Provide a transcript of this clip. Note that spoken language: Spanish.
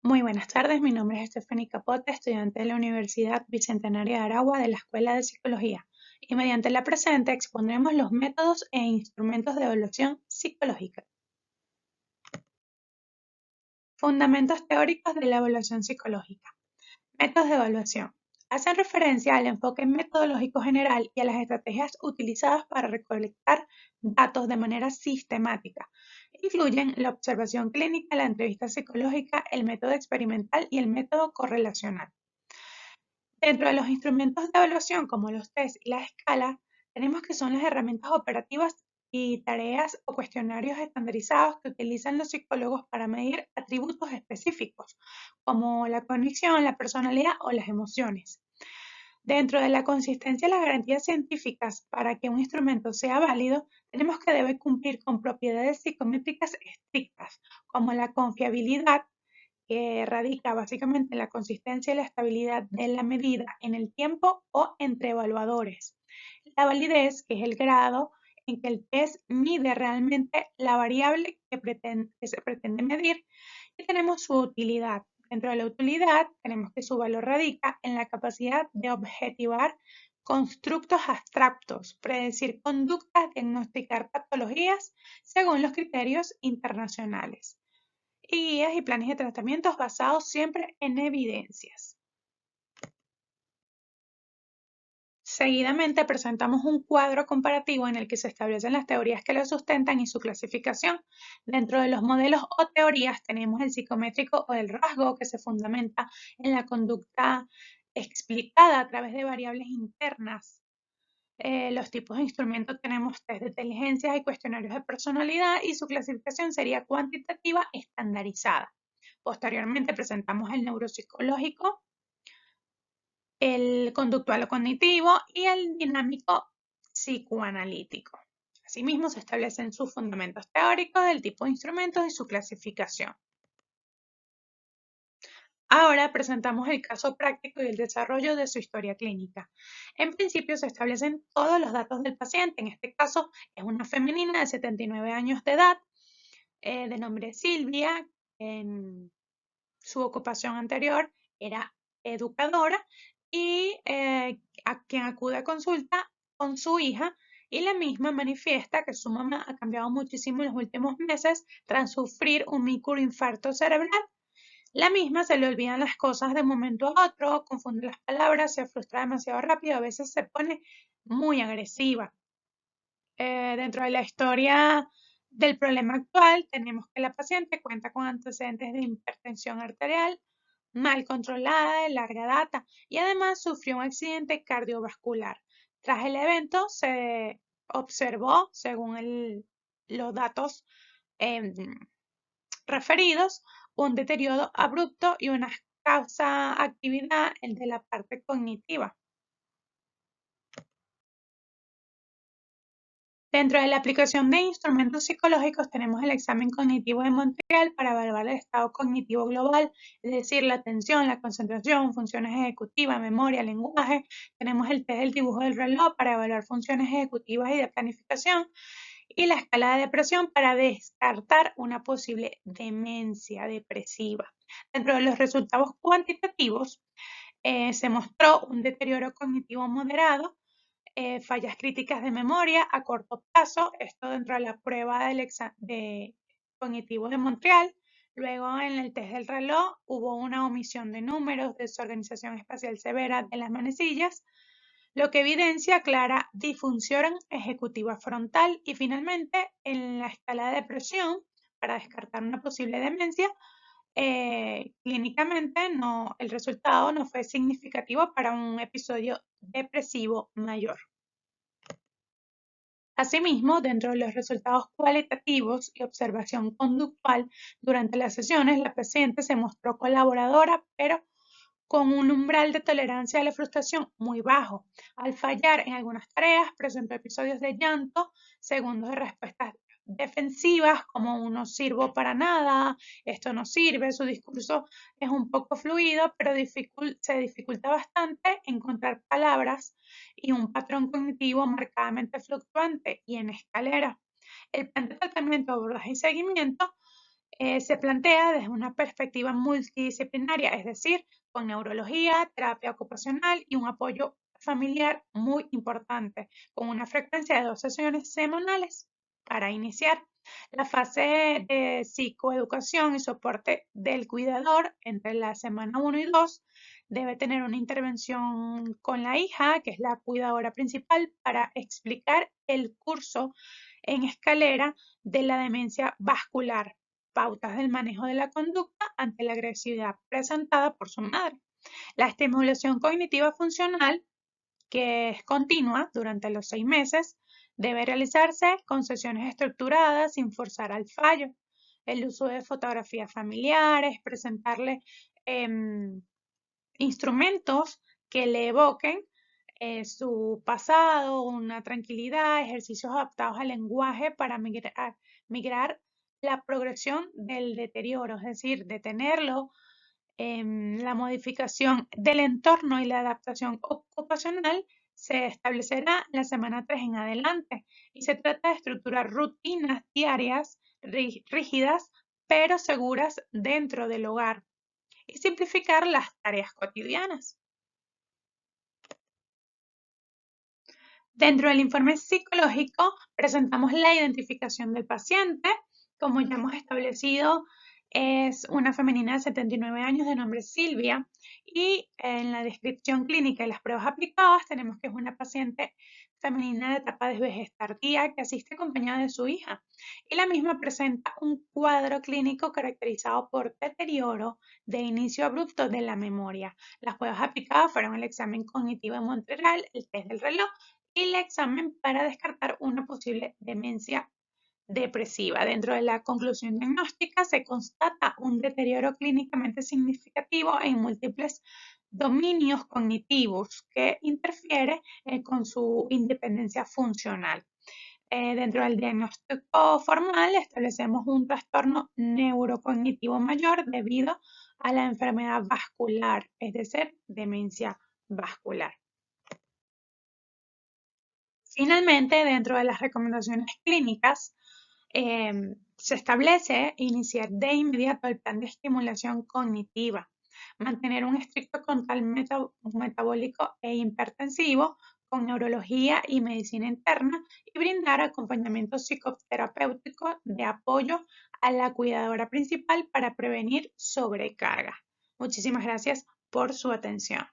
Muy buenas tardes, mi nombre es Stephanie Capote, estudiante de la Universidad Bicentenaria de Aragua de la Escuela de Psicología, y mediante la presente expondremos los métodos e instrumentos de evaluación psicológica. Fundamentos teóricos de la evaluación psicológica. Métodos de evaluación. Hacen referencia al enfoque metodológico general y a las estrategias utilizadas para recolectar datos de manera sistemática. Incluyen la observación clínica, la entrevista psicológica, el método experimental y el método correlacional. Dentro de los instrumentos de evaluación, como los test y las escalas, tenemos que son las herramientas operativas y tareas o cuestionarios estandarizados que utilizan los psicólogos para medir atributos específicos, como la cognición, la personalidad o las emociones. Dentro de la consistencia y las garantías científicas para que un instrumento sea válido, tenemos que debe cumplir con propiedades psicométricas estrictas, como la confiabilidad, que radica básicamente en la consistencia y la estabilidad de la medida en el tiempo o entre evaluadores. La validez, que es el grado en que el test mide realmente la variable que se pretende medir. Y tenemos su utilidad. Dentro de la utilidad tenemos que su valor radica en la capacidad de objetivar constructos abstractos, predecir conductas, diagnosticar patologías según los criterios internacionales y guías y planes de tratamientos basados siempre en evidencias. Seguidamente presentamos un cuadro comparativo en el que se establecen las teorías que lo sustentan y su clasificación. Dentro de los modelos o teorías tenemos el psicométrico o el rasgo, que se fundamenta en la conducta explicada a través de variables internas. Los tipos de instrumentos tenemos test de inteligencia y cuestionarios de personalidad, y su clasificación sería cuantitativa estandarizada. Posteriormente presentamos el neuropsicológico, el conductual o cognitivo y el dinámico psicoanalítico. Asimismo, se establecen sus fundamentos teóricos, el tipo de instrumentos y su clasificación. Ahora presentamos el caso práctico y el desarrollo de su historia clínica. En principio se establecen todos los datos del paciente. En este caso es una femenina de 79 años de edad, de nombre Silvia. En su ocupación anterior era educadora y a quien acude a consulta con su hija, y la misma manifiesta que su mamá ha cambiado muchísimo en los últimos meses tras sufrir un microinfarto cerebral. La misma se le olvidan las cosas de un momento a otro, confunde las palabras, se frustra demasiado rápido, a veces se pone muy agresiva. Dentro de la historia del problema actual, tenemos que la paciente cuenta con antecedentes de hipertensión arterial mal controlada de larga data y además sufrió un accidente cardiovascular. Tras el evento se observó, según los datos em, referidos, un deterioro abrupto y una escasa actividad de la parte cognitiva. Dentro de la aplicación de instrumentos psicológicos tenemos el examen cognitivo de Montreal para evaluar el estado cognitivo global, es decir, la atención, la concentración, funciones ejecutivas, memoria, lenguaje. Tenemos el test del dibujo del reloj para evaluar funciones ejecutivas y de planificación, y la escala de depresión para descartar una posible demencia depresiva. Dentro de los resultados cuantitativos, se mostró un deterioro cognitivo moderado, fallas críticas de memoria a corto plazo, esto dentro de la prueba de cognitivo de Montreal. Luego, en el test del reloj, hubo una omisión de números, desorganización espacial severa de las manecillas, lo que evidencia clara disfunción ejecutiva frontal. Y finalmente, en la escala de depresión, para descartar una posible demencia, clínicamente el resultado no fue significativo para un episodio depresivo mayor. Asimismo, dentro de los resultados cualitativos y observación conductual, durante las sesiones la paciente se mostró colaboradora, pero con un umbral de tolerancia a la frustración muy bajo. Al fallar en algunas tareas, presentó episodios de llanto, segundos de respuestas defensivas, como un no sirvo para nada, esto no sirve. Su discurso es un poco fluido, pero se dificulta bastante encontrar palabras y un patrón cognitivo marcadamente fluctuante y en escalera. El plan de tratamiento, abordaje y seguimiento Se plantea desde una perspectiva multidisciplinaria, es decir, con neurología, terapia ocupacional y un apoyo familiar muy importante, con una frecuencia de 2 sesiones semanales para iniciar. La fase de psicoeducación y soporte del cuidador entre la semana 1 y 2 debe tener una intervención con la hija, que es la cuidadora principal, para explicar el curso en escalera de la demencia vascular, pautas del manejo de la conducta ante la agresividad presentada por su madre. La estimulación cognitiva funcional, que es continua durante los 6 meses, debe realizarse con sesiones estructuradas sin forzar al fallo. El uso de fotografías familiares, presentarle instrumentos que le evoquen su pasado, una tranquilidad, ejercicios adaptados al lenguaje para migrar la progresión del deterioro, es decir, detenerlo, la modificación del entorno y la adaptación ocupacional se establecerá en la semana 3 en adelante y se trata de estructurar rutinas diarias rígidas pero seguras dentro del hogar y simplificar las tareas cotidianas. Dentro del informe psicológico presentamos la identificación del paciente. Como ya hemos establecido, es una femenina de 79 años de nombre Silvia y en la descripción clínica y las pruebas aplicadas tenemos que es una paciente femenina de etapa de vejez tardía que asiste acompañada de su hija y la misma presenta un cuadro clínico caracterizado por deterioro de inicio abrupto de la memoria. Las pruebas aplicadas fueron el examen cognitivo de Montreal, el test del reloj y el examen para descartar una posible demencia depresiva. Dentro de la conclusión diagnóstica se constata un deterioro clínicamente significativo en múltiples dominios cognitivos que interfiere con su independencia funcional. Dentro del diagnóstico formal establecemos un trastorno neurocognitivo mayor debido a la enfermedad vascular, es decir, demencia vascular. Finalmente, dentro de las recomendaciones clínicas, se establece iniciar de inmediato el plan de estimulación cognitiva, mantener un estricto control metabólico e hipertensivo con neurología y medicina interna y brindar acompañamiento psicoterapéutico de apoyo a la cuidadora principal para prevenir sobrecarga. Muchísimas gracias por su atención.